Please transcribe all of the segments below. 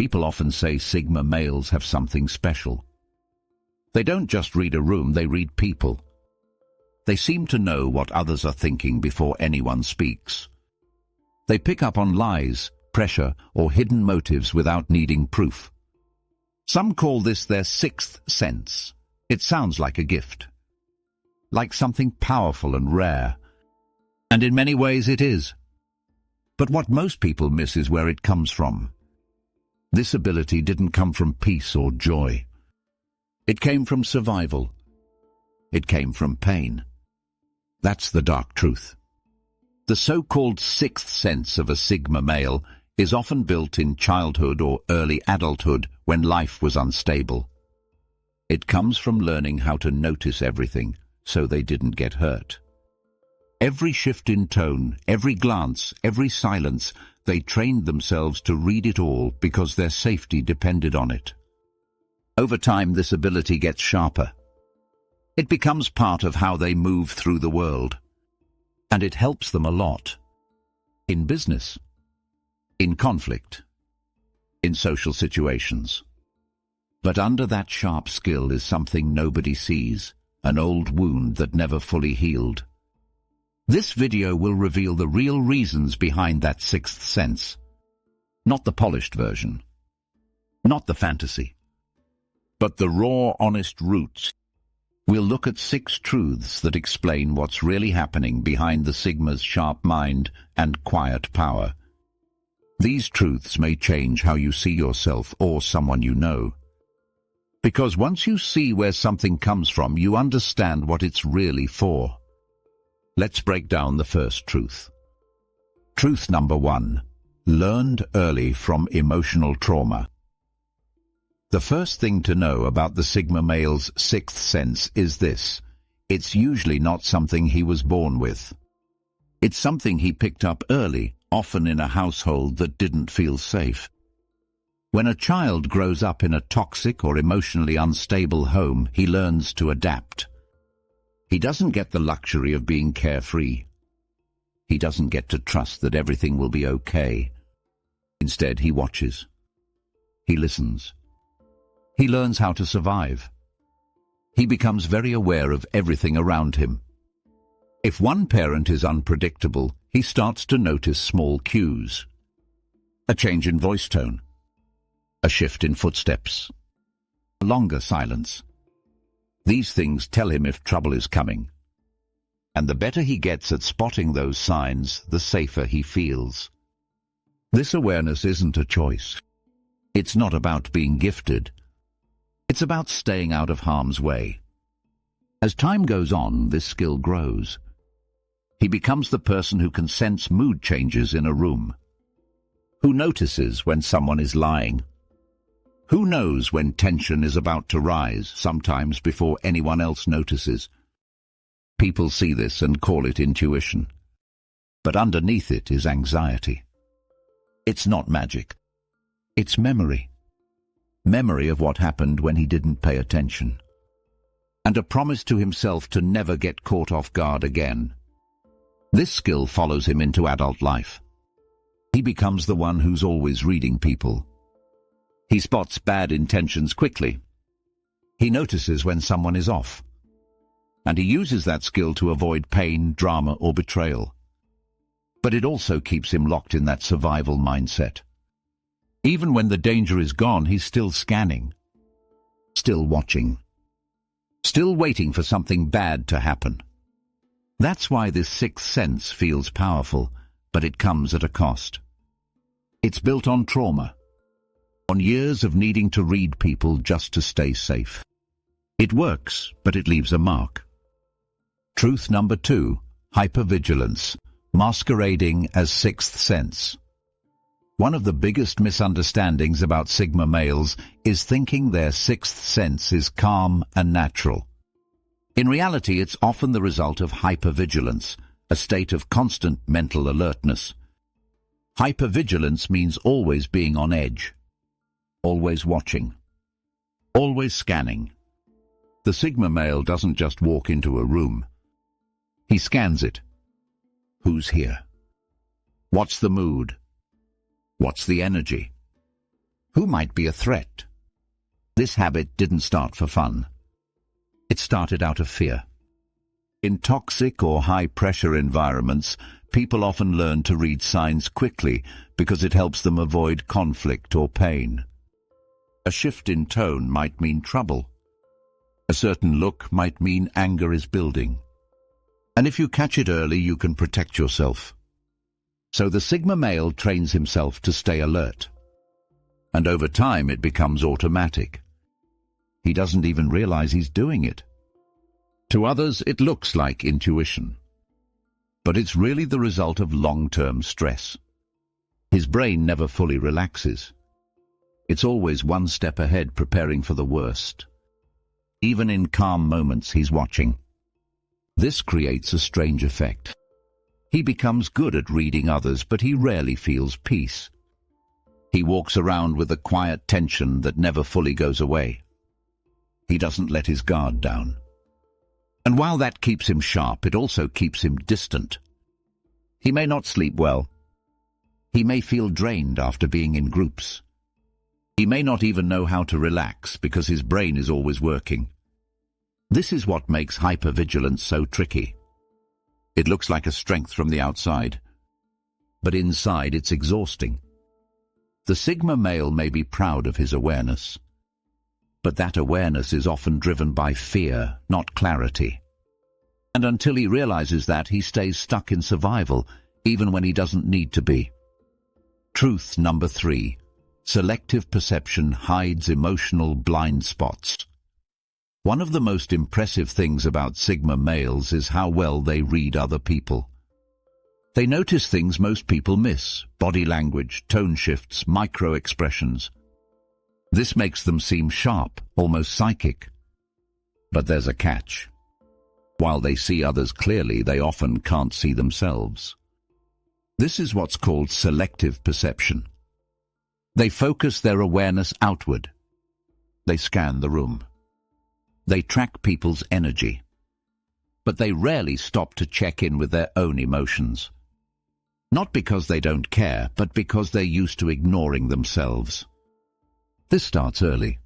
People often say Sigma males have something special. They don't just read a room, they read people. They seem to know what others are thinking before anyone speaks. They pick up on lies, pressure, or hidden motives without needing proof. Some call this their sixth sense. It sounds like a gift, like something powerful and rare. And in many ways it is. But what most people miss is where it comes from. This ability didn't come from peace or joy. It came from survival. It came from pain. That's the dark truth. The so-called sixth sense of a Sigma male is often built in childhood or early adulthood when life was unstable. It comes from learning how to notice everything so they didn't get hurt. Every shift in tone, every glance, every silence, they trained themselves to read it all because their safety depended on it. Over time, this ability gets sharper. It becomes part of how they move through the world. And it helps them a lot. In business, in conflict, in social situations. But under that sharp skill is something nobody sees, an old wound that never fully healed. This video will reveal the real reasons behind that sixth sense. Not the polished version. Not the fantasy. But the raw, honest roots. We'll look at 6 truths that explain what's really happening behind the Sigma's sharp mind and quiet power. These truths may change how you see yourself or someone you know. Because once you see where something comes from, you understand what it's really for. Let's break down the first truth. Truth number 1. Learned early from emotional trauma. The first thing to know about the Sigma male's sixth sense is this. It's usually not something he was born with. It's something he picked up early, often in a household that didn't feel safe. When a child grows up in a toxic or emotionally unstable home, he learns to adapt. He doesn't get the luxury of being carefree. He doesn't get to trust that everything will be okay. Instead, he watches. He listens. He learns how to survive. He becomes very aware of everything around him. If one parent is unpredictable, he starts to notice small cues. A change in voice tone. A shift in footsteps. A longer silence. These things tell him if trouble is coming. And the better he gets at spotting those signs, the safer he feels. This awareness isn't a choice. It's not about being gifted. It's about staying out of harm's way. As time goes on, this skill grows. He becomes the person who can sense mood changes in a room. Who notices when someone is lying. Who knows when tension is about to rise, sometimes before anyone else notices. People see this and call it intuition. But underneath it is anxiety. It's not magic. It's memory. Memory of what happened when he didn't pay attention. And a promise to himself to never get caught off guard again. This skill follows him into adult life. He becomes the one who's always reading people. He spots bad intentions quickly. He notices when someone is off. And he uses that skill to avoid pain, drama, or betrayal. But it also keeps him locked in that survival mindset. Even when the danger is gone, he's still scanning, still watching, still waiting for something bad to happen. That's why this sixth sense feels powerful, but it comes at a cost. It's built on trauma, on years of needing to read people just to stay safe. It works, but it leaves a mark. Truth number 2, hypervigilance, masquerading as sixth sense. One of the biggest misunderstandings about Sigma males is thinking their sixth sense is calm and natural. In reality, it's often the result of hypervigilance, a state of constant mental alertness. Hypervigilance means always being on edge, always watching, always scanning. The Sigma male doesn't just walk into a room. He scans it. Who's here? What's the mood? What's the energy? Who might be a threat? This habit didn't start for fun. It started out of fear. In toxic or high-pressure environments, people often learn to read signs quickly because it helps them avoid conflict or pain. A shift in tone might mean trouble. A certain look might mean anger is building. And if you catch it early, you can protect yourself. So the Sigma male trains himself to stay alert. And over time it becomes automatic. He doesn't even realize he's doing it. To others, it looks like intuition. But it's really the result of long-term stress. His brain never fully relaxes. It's always one step ahead, preparing for the worst. Even in calm moments, he's watching. This creates a strange effect. He becomes good at reading others, but he rarely feels peace. He walks around with a quiet tension that never fully goes away. He doesn't let his guard down. And while that keeps him sharp, it also keeps him distant. He may not sleep well. He may feel drained after being in groups. He may not even know how to relax because his brain is always working. This is what makes hypervigilance so tricky. It looks like a strength from the outside, but inside it's exhausting. The Sigma male may be proud of his awareness, but that awareness is often driven by fear, not clarity. And until he realizes that, he stays stuck in survival, even when he doesn't need to be. Truth number 3. Selective perception hides emotional blind spots. One of the most impressive things about Sigma males is how well they read other people. They notice things most people miss: body language, tone shifts, micro-expressions. This makes them seem sharp, almost psychic. But there's a catch. While they see others clearly, they often can't see themselves. This is what's called selective perception. They focus their awareness outward. They scan the room. They track people's energy. But they rarely stop to check in with their own emotions. Not because they don't care, but because they're used to ignoring themselves. This starts early.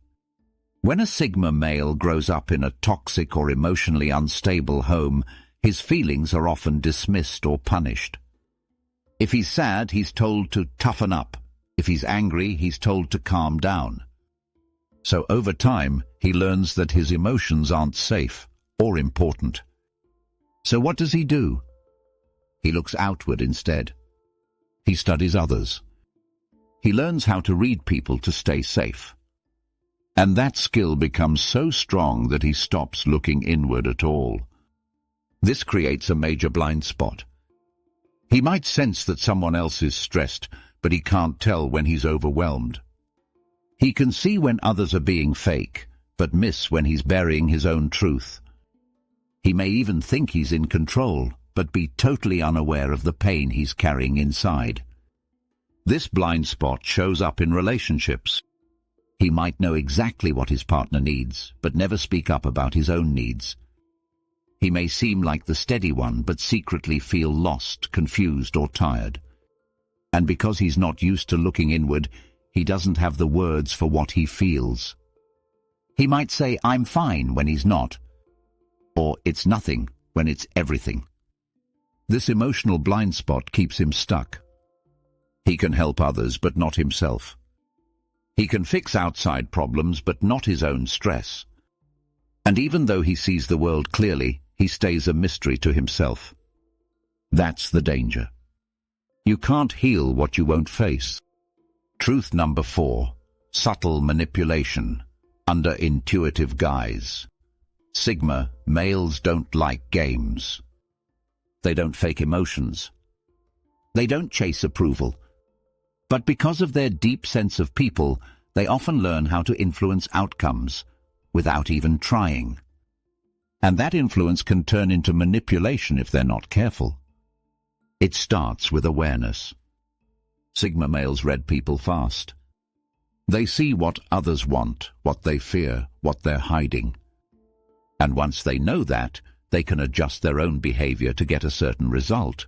When a Sigma male grows up in a toxic or emotionally unstable home, his feelings are often dismissed or punished. If he's sad, he's told to toughen up. If he's angry, he's told to calm down. So over time, he learns that his emotions aren't safe or important. So what does he do? He looks outward instead. He studies others. He learns how to read people to stay safe. And that skill becomes so strong that he stops looking inward at all. This creates a major blind spot. He might sense that someone else is stressed, but he can't tell when he's overwhelmed. He can see when others are being fake, but miss when he's burying his own truth. He may even think he's in control, but be totally unaware of the pain he's carrying inside. This blind spot shows up in relationships. He might know exactly what his partner needs, but never speak up about his own needs. He may seem like the steady one, but secretly feel lost, confused, or tired. And because he's not used to looking inward, he doesn't have the words for what he feels. He might say, "I'm fine," when he's not, or "it's nothing," when it's everything. This emotional blind spot keeps him stuck. He can help others, but not himself. He can fix outside problems, but not his own stress. And even though he sees the world clearly, he stays a mystery to himself. That's the danger. You can't heal what you won't face. Truth number 4. Subtle manipulation under intuitive guise. Sigma males don't like games. They don't fake emotions. They don't chase approval. But because of their deep sense of people, they often learn how to influence outcomes without even trying. And that influence can turn into manipulation if they're not careful. It starts with awareness. Sigma males read people fast. They see what others want, what they fear, what they're hiding. And once they know that, they can adjust their own behavior to get a certain result.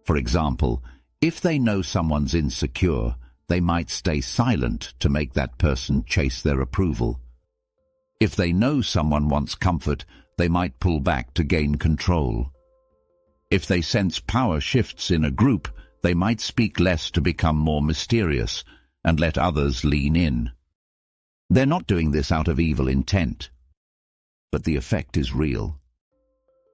For example, if they know someone's insecure, they might stay silent to make that person chase their approval. If they know someone wants comfort, they might pull back to gain control. If they sense power shifts in a group, they might speak less to become more mysterious and let others lean in. They're not doing this out of evil intent, but the effect is real.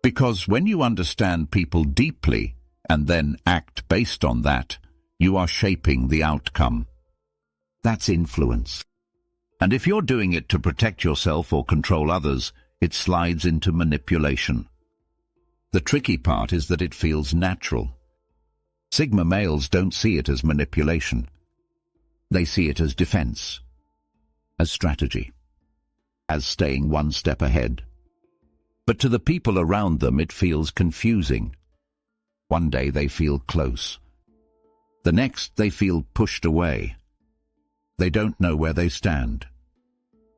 Because when you understand people deeply and then act based on that, you are shaping the outcome. That's influence. And if you're doing it to protect yourself or control others, it slides into manipulation. The tricky part is that it feels natural. Sigma males don't see it as manipulation. They see it as defense, as strategy, as staying one step ahead. But to the people around them, it feels confusing. One day they feel close. The next they feel pushed away. They don't know where they stand.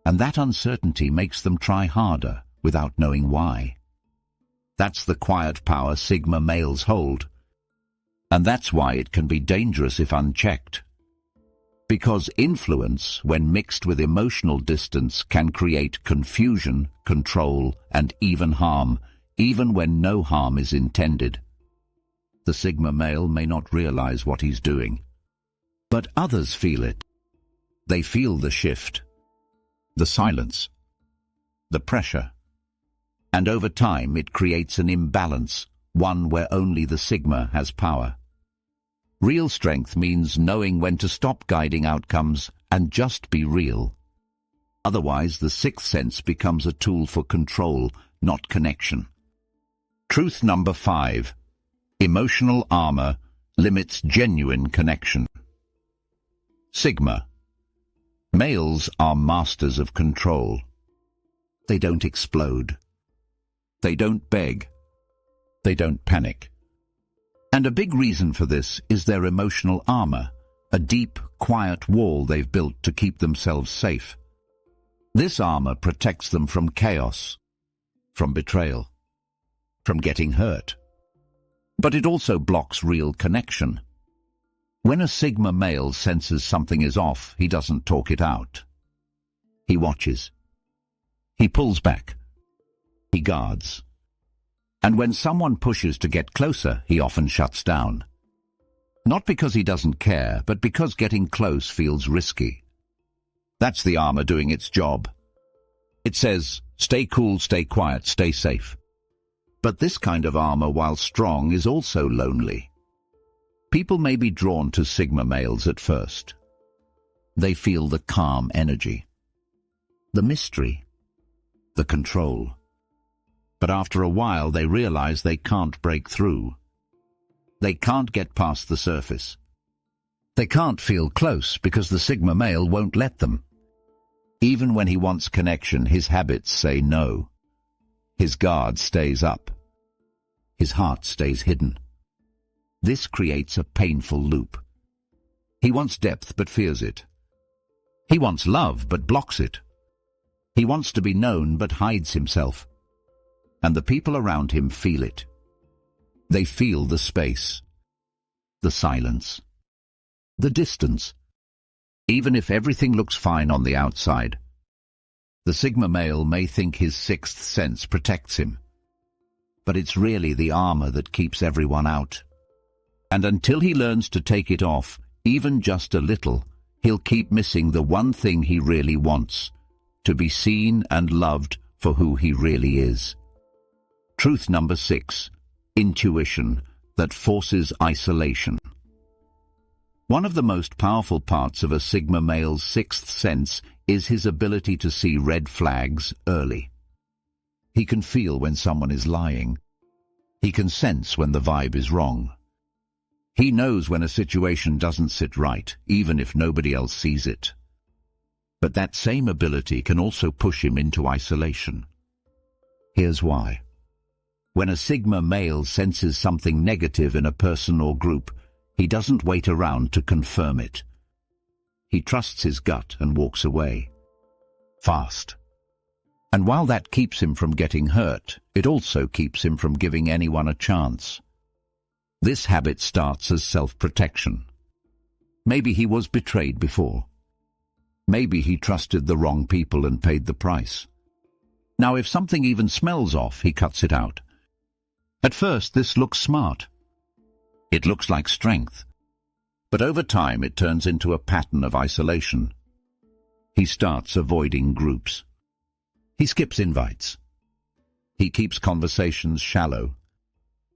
And that uncertainty makes them try harder without knowing why. That's the quiet power Sigma males hold. And that's why it can be dangerous if unchecked. Because influence, when mixed with emotional distance, can create confusion, control, and even harm, even when no harm is intended. The Sigma male may not realize what he's doing, but others feel it. They feel the shift, the silence, the pressure. And over time it creates an imbalance, one where only the Sigma has power. Real strength means knowing when to stop guiding outcomes and just be real. Otherwise, the sixth sense becomes a tool for control, not connection. Truth number 5. Emotional armor limits genuine connection. Sigma. Males are masters of control. They don't explode. They don't beg. They don't panic. And a big reason for this is their emotional armor, a deep, quiet wall they've built to keep themselves safe. This armor protects them from chaos, from betrayal, from getting hurt. But it also blocks real connection. When a Sigma male senses something is off, he doesn't talk it out. He watches. He pulls back. He guards. And when someone pushes to get closer, he often shuts down. Not because he doesn't care, but because getting close feels risky. That's the armor doing its job. It says, stay cool, stay quiet, stay safe. But this kind of armor, while strong, is also lonely. People may be drawn to Sigma males at first. They feel the calm energy, the mystery, the control. But after a while they realize they can't break through. They can't get past the surface. They can't feel close because the Sigma male won't let them. Even when he wants connection, his habits say no. His guard stays up. His heart stays hidden. This creates a painful loop. He wants depth but fears it. He wants love but blocks it. He wants to be known but hides himself. And the people around him feel it. They feel the space, the silence, the distance. Even if everything looks fine on the outside, the Sigma male may think his sixth sense protects him. But it's really the armor that keeps everyone out. And until he learns to take it off, even just a little, he'll keep missing the one thing he really wants, to be seen and loved for who he really is. Truth number 6. Intuition that forces isolation. One of the most powerful parts of a Sigma male's sixth sense is his ability to see red flags early. He can feel when someone is lying. He can sense when the vibe is wrong. He knows when a situation doesn't sit right, even if nobody else sees it. But that same ability can also push him into isolation. Here's why. When a Sigma male senses something negative in a person or group, he doesn't wait around to confirm it. He trusts his gut and walks away. Fast. And while that keeps him from getting hurt, it also keeps him from giving anyone a chance. This habit starts as self-protection. Maybe he was betrayed before. Maybe he trusted the wrong people and paid the price. Now, if something even smells off, he cuts it out. At first, this looks smart. It looks like strength. But over time, it turns into a pattern of isolation. He starts avoiding groups. He skips invites. He keeps conversations shallow.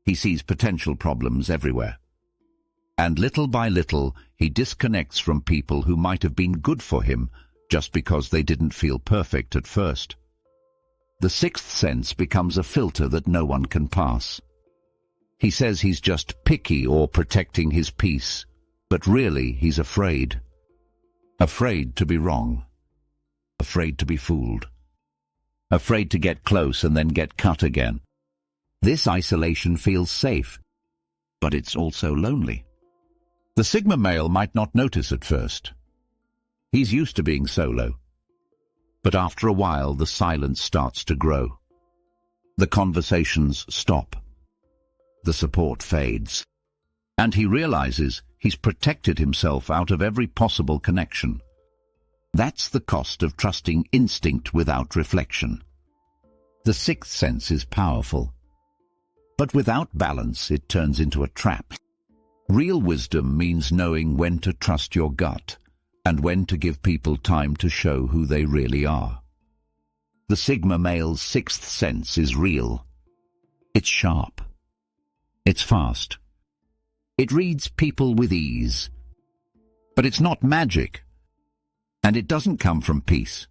He sees potential problems everywhere. And little by little, he disconnects from people who might have been good for him just because they didn't feel perfect at first. The sixth sense becomes a filter that no one can pass. He says he's just picky or protecting his peace, but really he's afraid. Afraid to be wrong. Afraid to be fooled. Afraid to get close and then get cut again. This isolation feels safe, but it's also lonely. The Sigma male might not notice at first. He's used to being solo. But after a while, the silence starts to grow. The conversations stop. The support fades. And he realizes he's protected himself out of every possible connection. That's the cost of trusting instinct without reflection. The sixth sense is powerful. But without balance, it turns into a trap. Real wisdom means knowing when to trust your gut and when to give people time to show who they really are. The Sigma male's sixth sense is real. It's sharp. It's fast. It reads people with ease. But it's not magic. And it doesn't come from peace.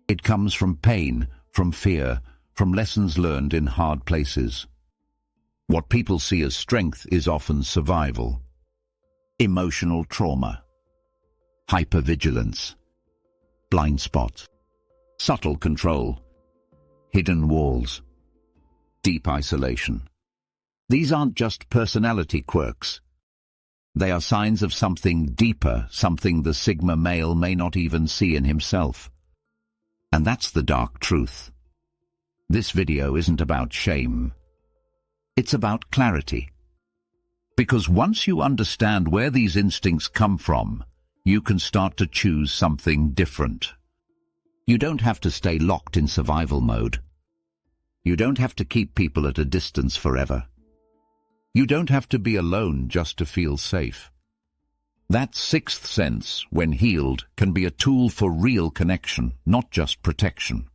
It comes from pain, from fear, from lessons learned in hard places. What people see as strength is often survival, emotional trauma, hypervigilance, blind spots, subtle control, hidden walls, deep isolation. These aren't just personality quirks. They are signs of something deeper, something the Sigma male may not even see in himself. And that's the dark truth. This video isn't about shame. It's about clarity. Because once you understand where these instincts come from, you can start to choose something different. You don't have to stay locked in survival mode. You don't have to keep people at a distance forever. You don't have to be alone just to feel safe. That sixth sense, when healed, can be a tool for real connection, not just protection.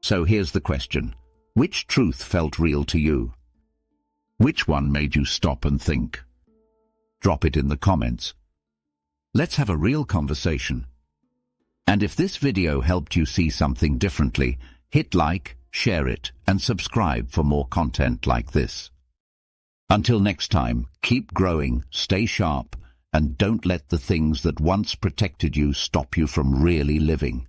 So here's the question. Which truth felt real to you? Which one made you stop and think? Drop it in the comments. Let's have a real conversation. And if this video helped you see something differently, hit like, share it, and subscribe for more content like this. Until next time, keep growing, stay sharp, and don't let the things that once protected you stop you from really living.